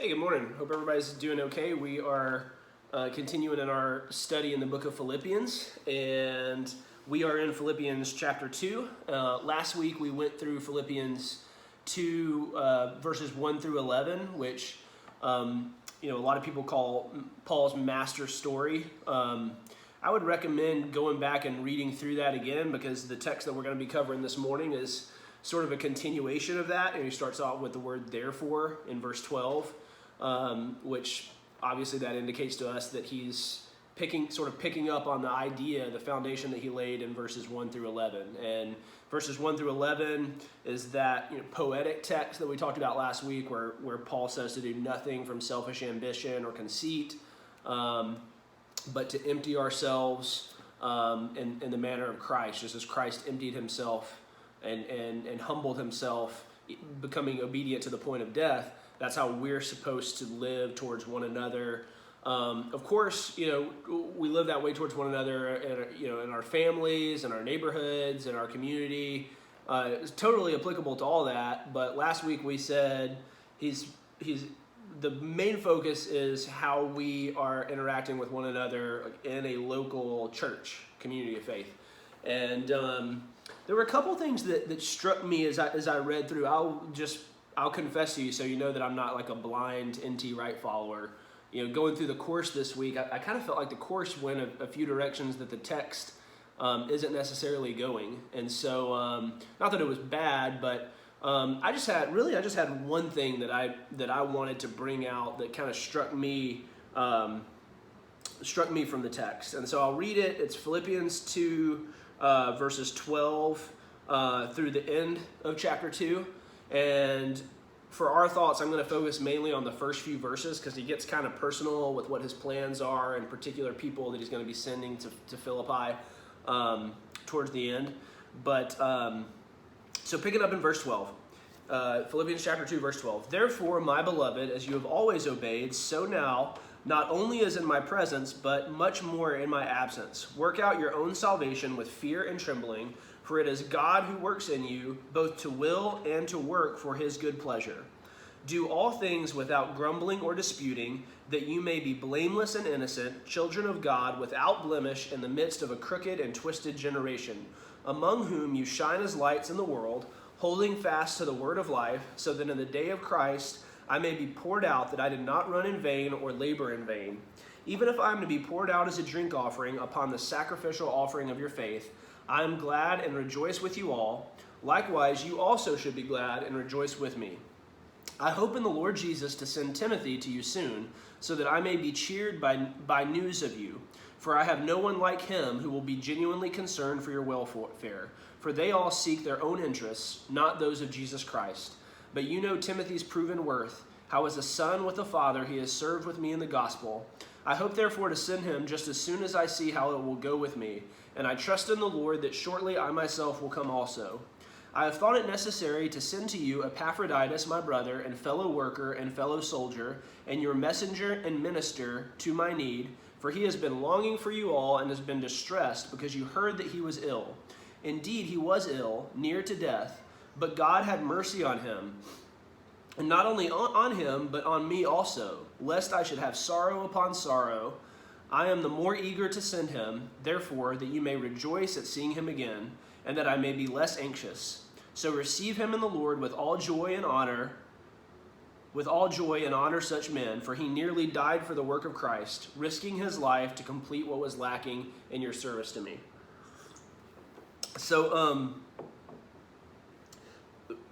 Hey, good morning. Hope everybody's doing okay. We are continuing in our study in the book of Philippians, and we are in Philippians chapter 2. Last week we went through Philippians 2 verses 1 through 11, which a lot of people call Paul's master story. I would recommend going back and reading through that again, because the text that we're going to be covering this morning is sort of a continuation of that, and he starts off with the word therefore in verse 12, which obviously that indicates to us that he's picking up on the idea, the foundation that he laid in verses 1 through 11. And verses 1 through 11 is that poetic text that we talked about last week, where Paul says to do nothing from selfish ambition or conceit, but to empty ourselves in the manner of Christ, just as Christ emptied himself and humbled himself, becoming obedient to the point of death. That's how we're supposed to live towards one another. Of course, we live that way towards one another, in our families, in our neighborhoods, in our community. It's totally applicable to all that. But last week we said the main focus is how we are interacting with one another in a local church community of faith. And there were a couple things that struck me as I read through. I'll confess to you, so you know that I'm not like a blind N.T. Wright follower. Going through the course this week, I kind of felt like the course went a few directions that the text isn't necessarily going. And so, not that it was bad, but I just had one thing that I wanted to bring out that kind of struck me from the text. And so I'll read it. It's Philippians 2, verses 12 through the end of chapter 2. And for our thoughts, I'm going to focus mainly on the first few verses, because he gets kind of personal with what his plans are and particular people that he's going to be sending to Philippi towards the end. But so pick it up in verse 12. Philippians chapter 2, verse 12. Therefore, my beloved, as you have always obeyed, so now, not only as in my presence, but much more in my absence, work out your own salvation with fear and trembling, for it is God who works in you, both to will and to work for his good pleasure. Do all things without grumbling or disputing, that you may be blameless and innocent, children of God, without blemish, in the midst of a crooked and twisted generation, among whom you shine as lights in the world, holding fast to the word of life, so that in the day of Christ I may be poured out, that I did not run in vain or labor in vain. Even if I am to be poured out as a drink offering upon the sacrificial offering of your faith, I am glad and rejoice with you all. Likewise, you also should be glad and rejoice with me. I hope in the Lord Jesus to send Timothy to you soon, so that I may be cheered by news of you. For I have no one like him who will be genuinely concerned for your welfare. For they all seek their own interests, not those of Jesus Christ. But you know Timothy's proven worth, how as a son with a father he has served with me in the gospel. I hope therefore to send him just as soon as I see how it will go with me, and I trust in the Lord that shortly I myself will come also. I have thought it necessary to send to you Epaphroditus, my brother and fellow worker and fellow soldier, and your messenger and minister to my need, for he has been longing for you all and has been distressed because you heard that he was ill. Indeed, he was ill, near to death, but God had mercy on him, and not only on him, but on me also, lest I should have sorrow upon sorrow. I am the more eager to send him, therefore, that you may rejoice at seeing him again, and that I may be less anxious. So receive him in the Lord with all joy and honor such men, for he nearly died for the work of Christ, risking his life to complete what was lacking in your service to me. So,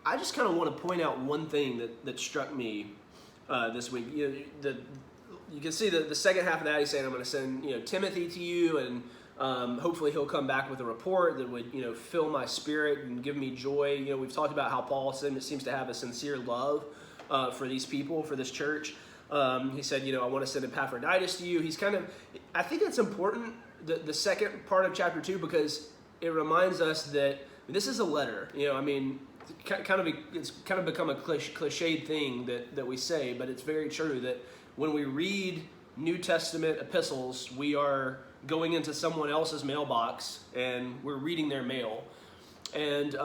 I just kind of want to point out one thing that struck me this week. You can see the second half of that. He's saying, "I'm going to send Timothy to you, and hopefully he'll come back with a report that would fill my spirit and give me joy." We've talked about how Paul seems to have a sincere love for these people, for this church. He said, "I want to send Epaphroditus to you." I think it's important, the second part of chapter 2, because it reminds us that this is a letter. It's kind of become a cliched thing that we say, but it's very true that when we read New Testament epistles, we are going into someone else's mailbox and we're reading their mail. And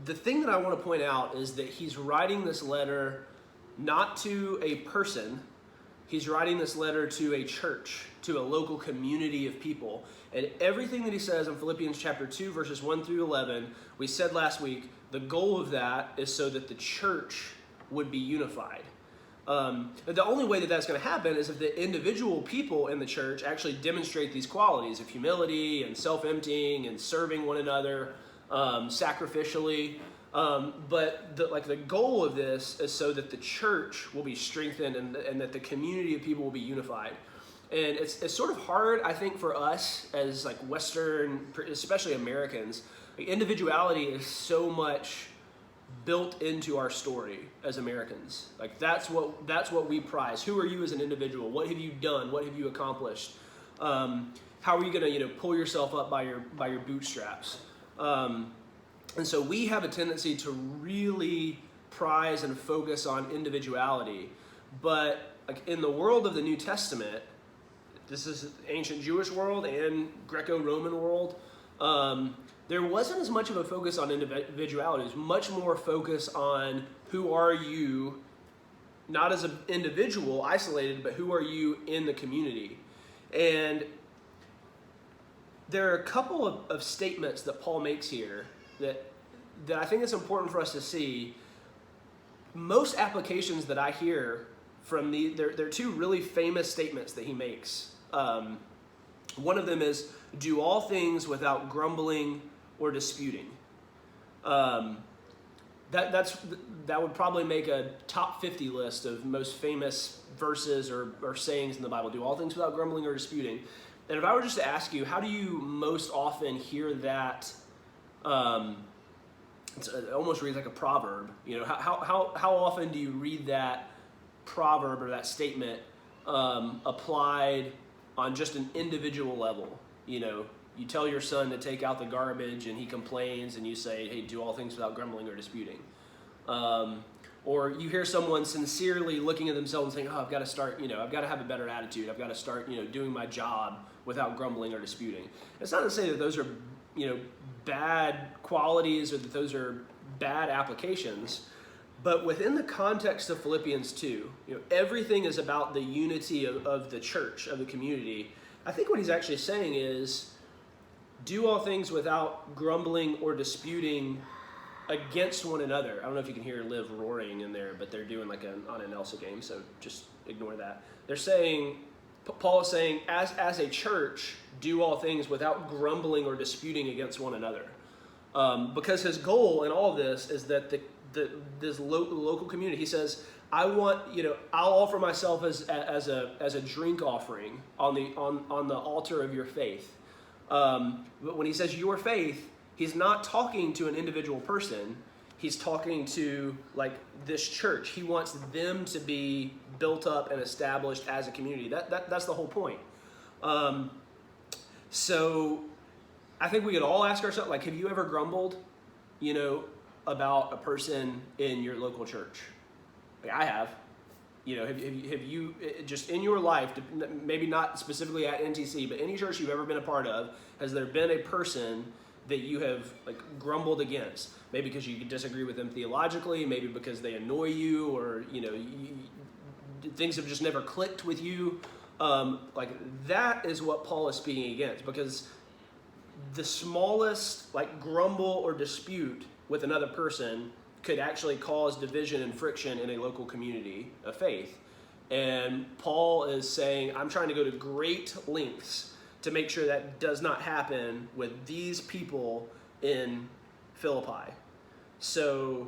the thing that I want to point out is that he's writing this letter not to a person. He's writing this letter to a church, to a local community of people. And everything that he says in Philippians chapter 2, verses 1 through 11, we said last week, the goal of that is so that the church would be unified. The only way that that's going to happen is if the individual people in the church actually demonstrate these qualities of humility and self-emptying and serving one another sacrificially. But the goal of this is so that the church will be strengthened and that the community of people will be unified. And it's sort of hard, I think, for us as like Western, especially Americans. Like, individuality is so much built into our story as Americans. Like that's what we prize. Who are you as an individual? What have you done? What have you accomplished? How are you going to pull yourself up by your bootstraps? And so we have a tendency to really prize and focus on individuality. But like in the world of the New Testament, this is ancient Jewish world and Greco-Roman world, there wasn't as much of a focus on individuality. It was much more focus on who are you, not as an individual, isolated, but who are you in the community. And there are a couple of statements that Paul makes here that I think it's important for us to see. Most applications that I hear from there are two really famous statements that he makes. One of them is, do all things without grumbling or disputing. That would probably make a top 50 list of most famous verses or sayings in the Bible. Do all things without grumbling or disputing. And if I were just to ask you, how do you most often hear that? It almost reads like a proverb. How often do you read that proverb or that statement applied on just an individual level? You tell your son to take out the garbage and he complains and you say, hey, do all things without grumbling or disputing. Or you hear someone sincerely looking at themselves and saying, I've got to start, I've got to have a better attitude. I've got to start, doing my job without grumbling or disputing. It's not to say that those are, bad qualities or that those are bad applications, but within the context of Philippians 2, everything is about the unity of the church, of the community. I think what he's actually saying is, do all things without grumbling or disputing against one another. I don't know if you can hear Liv roaring in there, but they're doing like on an Elsa game, so just ignore that. They're saying, Paul is saying, as a church, do all things without grumbling or disputing against one another. Because his goal in all of this is that this local community, he says, I'll offer myself as a drink offering on the altar of your faith. But when he says your faith, he's not talking to an individual person. He's talking to like this church. He wants them to be built up and established as a community. That's the whole point. So I think we could all ask ourselves, like, have you ever grumbled, about a person in your local church? Like, I have. Have you just in your life, maybe not specifically at NTC, but any church you've ever been a part of, has there been a person that you have like grumbled against? Maybe because you disagree with them theologically, maybe because they annoy you, or things have just never clicked with you. Like that is what Paul is speaking against, because the smallest like grumble or dispute with another person could actually cause division and friction in a local community of faith. And Paul is saying, I'm trying to go to great lengths to make sure that does not happen with these people in Philippi. So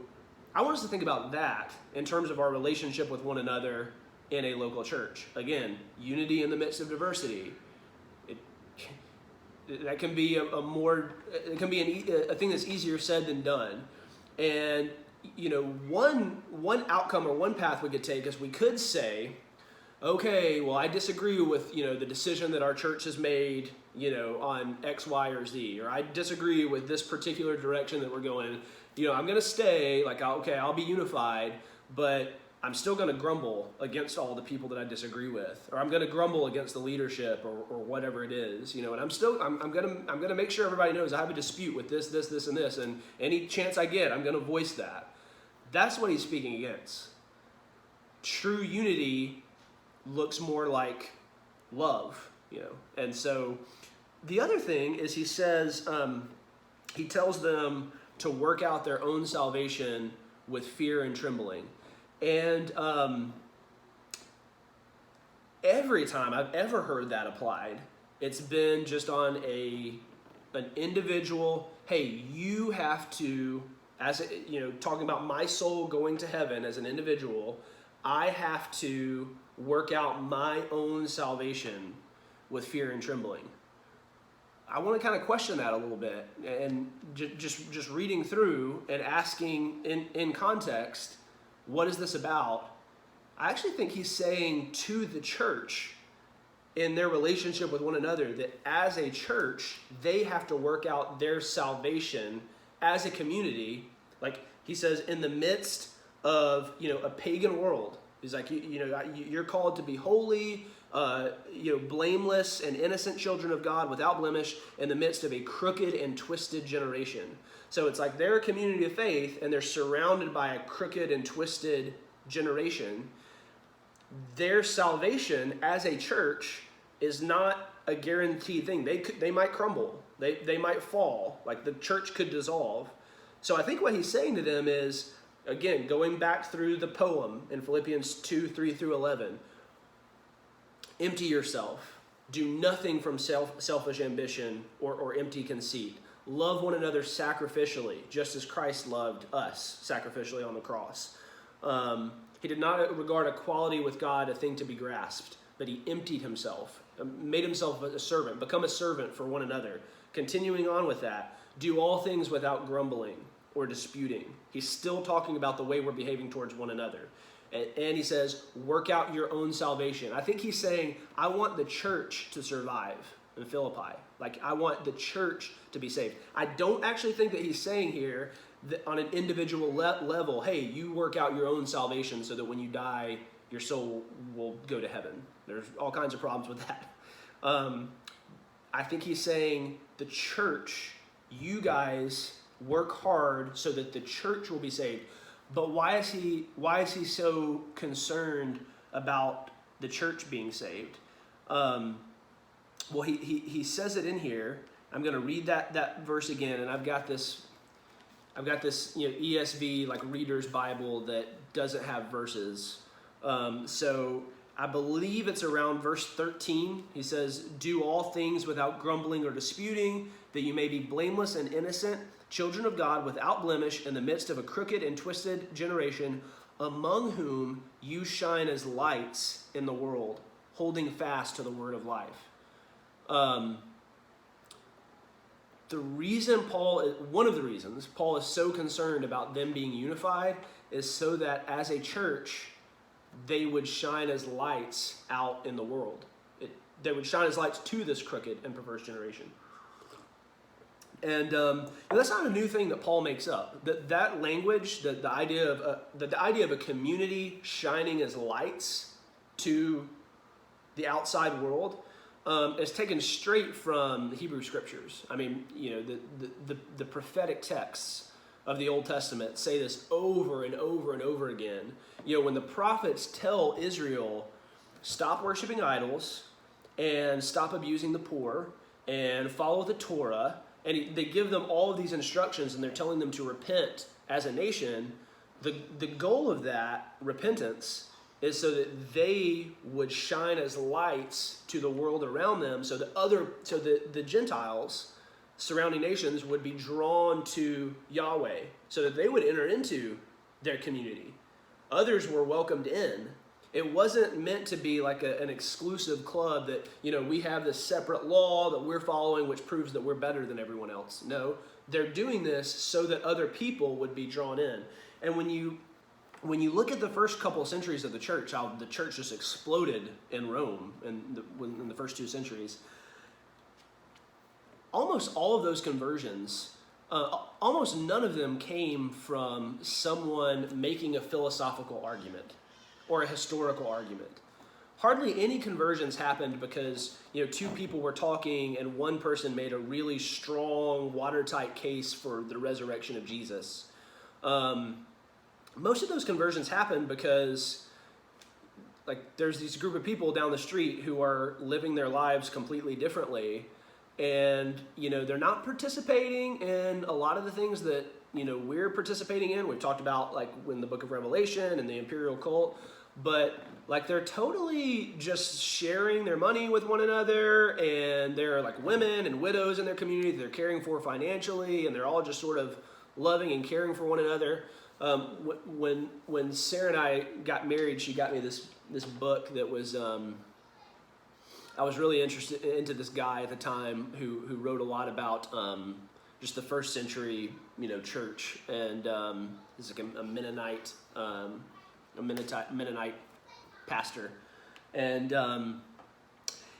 I want us to think about that in terms of our relationship with one another in a local church. Again, unity in the midst of diversity. That can be a thing that's easier said than done. And one outcome or one path we could take is we could say, okay, well, I disagree with, the decision that our church has made, on X, Y, or Z, or I disagree with this particular direction that we're going. I'm going to stay, I'll be unified, but I'm still going to grumble against all the people that I disagree with, or I'm going to grumble against the leadership or whatever it is, and I'm going to make sure everybody knows I have a dispute with this, and this, and any chance I get, I'm going to voice that. That's what he's speaking against. true unity looks more like love, And so the other thing is he says, he tells them to work out their own salvation with fear and trembling. And every time I've ever heard that applied, it's been just on an individual, hey, you have to, talking about my soul going to heaven as an individual, I have to work out my own salvation with fear and trembling. I want to kind of question that a little bit, and just reading through and asking in context, what is this about? I actually think he's saying to the church in their relationship with one another that as a church, they have to work out their salvation as a community. Like he says, in the midst of, a pagan world. He's like, you're called to be holy, blameless and innocent children of God without blemish in the midst of a crooked and twisted generation. So it's like they're a community of faith and they're surrounded by a crooked and twisted generation. Their salvation as a church is not a guaranteed thing. They might crumble. They might fall. Like the church could dissolve. So I think what he's saying to them is, again, going back through the poem in Philippians 2:3-11, empty yourself. Do nothing from selfish ambition or empty conceit. Love one another sacrificially, just as Christ loved us sacrificially on the cross. He did not regard equality with God a thing to be grasped, but he emptied himself, made himself a servant, become a servant for one another. Continuing on with that, do all things without grumbling or disputing. He's still talking about the way we're behaving towards one another. And he says, work out your own salvation. I think he's saying, I want the church to survive in Philippi. Like, I want the church to be saved. I don't actually think that he's saying here that on an individual level, hey, you work out your own salvation so that when you die, your soul will go to heaven. There's all kinds of problems with that. I think he's saying, the church, you guys work hard so that the church will be saved. But why is he so concerned about the church being saved? Well, he says it in here. I'm going to read that verse again, and I've got this ESV like Reader's Bible that doesn't have verses. So I believe it's around verse 13. He says, "Do all things without grumbling or disputing, that you may be blameless and innocent, children of God without blemish in the midst of a crooked and twisted generation, among whom you shine as lights in the world, holding fast to the word of life." One of the reasons Paul is so concerned about them being unified is so that as a church, they would shine as lights out in the world. They would shine as lights to this crooked and perverse generation. And that's not a new thing that Paul makes up. That language, the idea of a community shining as lights to the outside world, is taken straight from the Hebrew Scriptures. I mean, the prophetic texts of the Old Testament say this over and over and over again. When the prophets tell Israel, stop worshiping idols and stop abusing the poor and follow the Torah, and they give them all of these instructions, and they're telling them to repent as a nation. The goal of that repentance is so that they would shine as lights to the world around them, so that the Gentiles, surrounding nations, would be drawn to Yahweh, so that they would enter into their community. Others were welcomed in. It wasn't meant to be like an exclusive club that, we have this separate law that we're following, which proves that we're better than everyone else. No, they're doing this so that other people would be drawn in. And when you look at the first couple of centuries of the church, how the church just exploded in Rome in the first 2 centuries, almost all of those conversions, almost none of them came from someone making a philosophical argument or a historical argument. Hardly any conversions happened because 2 people were talking and one person made a really strong, watertight case for the resurrection of Jesus. Most of those conversions happened because there's these group of people down the street who are living their lives completely differently, and they're not participating in a lot of the things that we're participating in. We've talked about like in the book of Revelation and the imperial cult, but like they're totally just sharing their money with one another, and they're like women and widows in their community that they're caring for financially, and they're all just sort of loving and caring for one another. When Sarah and I got married, she got me this book that was I was really interested into this guy at the time who wrote a lot about just the first century church, and he's like a Mennonite Mennonite pastor, and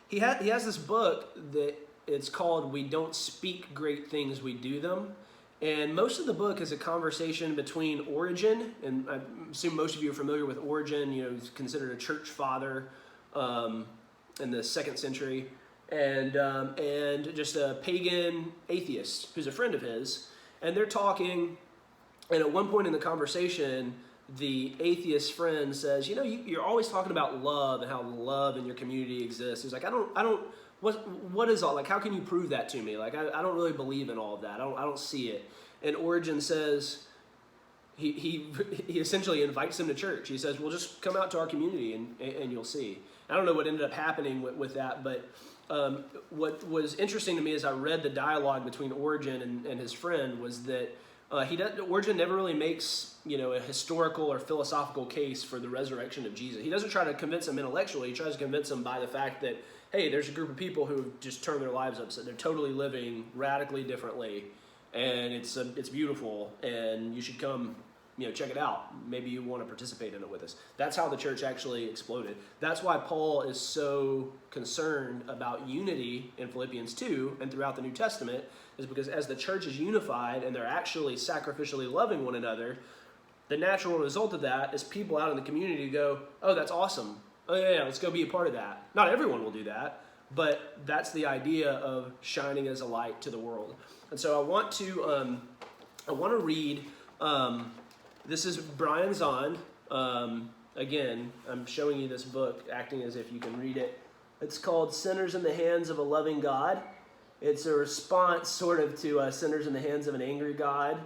he has this book that it's called "We Don't Speak Great Things, We Do Them." And most of the book is a conversation between Origen, and I assume most of you are familiar with Origen. He's considered a church father in the 2nd century, and just a pagan atheist who's a friend of his. And they're talking, and at one point in the conversation, the atheist friend says, you're always talking about love and how love in your community exists. He's like, I don't. What is all, like, how can you prove that to me? Like, I don't really believe in all of that. I don't see it. And Origen says, he essentially invites him to church. He says, well, just come out to our community and you'll see. I don't know what ended up happening with that, but what was interesting to me as I read the dialogue between Origen and his friend was that Origen never really makes a historical or philosophical case for the resurrection of Jesus. He doesn't try to convince him intellectually. He tries to convince him by the fact that, hey, there's a group of people who have just turned their lives upside. They're totally living radically differently, and it's beautiful, and you should come, check it out. Maybe you want to participate in it with us. That's how the church actually exploded. That's why Paul is so concerned about unity in Philippians 2 and throughout the New Testament, is because as the church is unified and they're actually sacrificially loving one another, the natural result of that is people out in the community go, oh, that's awesome. Oh yeah, let's go be a part of that. Not everyone will do that, but that's the idea of shining as a light to the world. And so I want to read. This is Brian Zahnd. Again, I'm showing you this book, acting as if you can read it. It's called "Sinners in the Hands of a Loving God." It's a response, sort of, to "Sinners in the Hands of an Angry God,"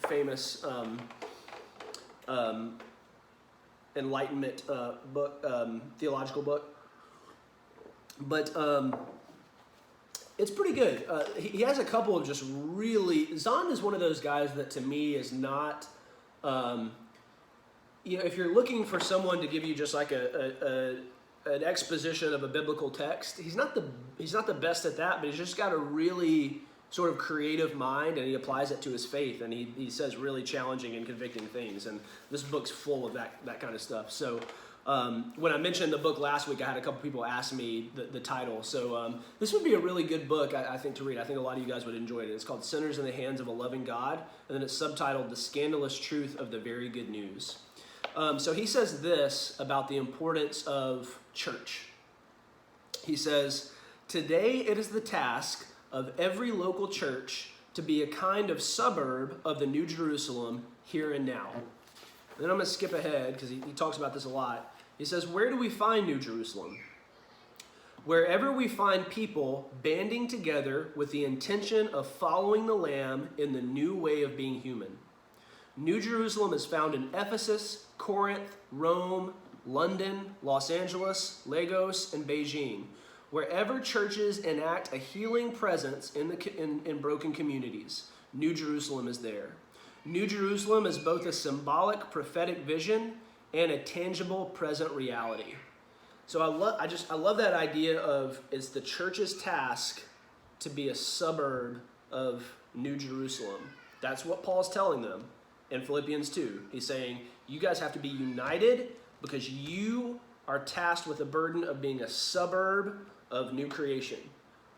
famous Enlightenment book, theological book. But it's pretty good. He has a couple of just really... Zahnd is one of those guys that to me is not... if you're looking for someone to give you just like an exposition of a biblical text, he's not the best at that, but he's just got a really sort of creative mind, and he applies it to his faith, and he says really challenging and convicting things, and this book's full of that kind of stuff. So when I mentioned the book last week, I had a couple people ask me the title. So this would be a really good book, I think, to read. I think a lot of you guys would enjoy it. It's called "Sinners in the Hands of a Loving God," and then it's subtitled "The Scandalous Truth of the Very Good News." So he says this about the importance of church. He says, "Today it is the task of every local church to be a kind of suburb of the New Jerusalem here and now." Then I'm going to skip ahead because he talks about this a lot. He says, where do we find New Jerusalem? Wherever we find people banding together with the intention of following the Lamb in the new way of being human. New Jerusalem is found in Ephesus, Corinth, Rome, London, Los Angeles, Lagos, and Beijing. Wherever churches enact a healing presence in broken communities, New Jerusalem is there. New Jerusalem is both a symbolic prophetic vision and a tangible present reality. So I love that idea of it's the church's task to be a suburb of New Jerusalem. That's what Paul's telling them in Philippians 2. He's saying, you guys have to be united because you are tasked with the burden of being a suburb of new creation.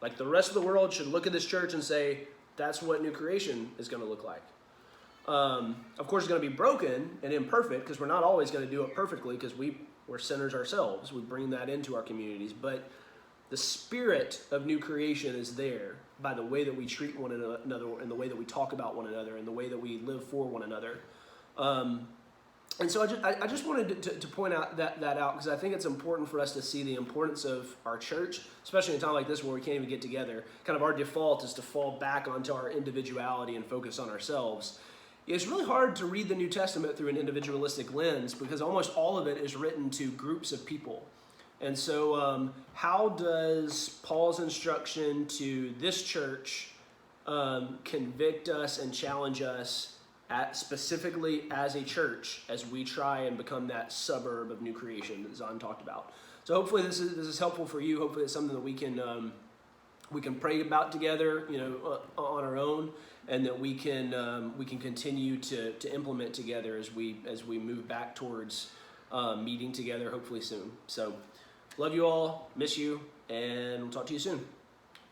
Like the rest of the world should look at this church and say, that's what new creation is going to look like. Of course, it's going to be broken and imperfect because we're not always going to do it perfectly because we're sinners ourselves. We bring that into our communities. But the spirit of new creation is there by the way that we treat one another and the way that we talk about one another and the way that we live for one another. And so I just wanted to point out that out because I think it's important for us to see the importance of our church, especially in a time like this where we can't even get together. Kind of our default is to fall back onto our individuality and focus on ourselves. It's really hard to read the New Testament through an individualistic lens because almost all of it is written to groups of people. And so how does Paul's instruction to this church convict us and challenge us specifically as a church as we try and become that suburb of new creation that Zahn talked about? So hopefully this is helpful for you. Hopefully it's something that we can pray about together, on our own, and that we can continue to implement together as we move back towards meeting together hopefully soon. So love you all, miss you, and we'll talk to you soon.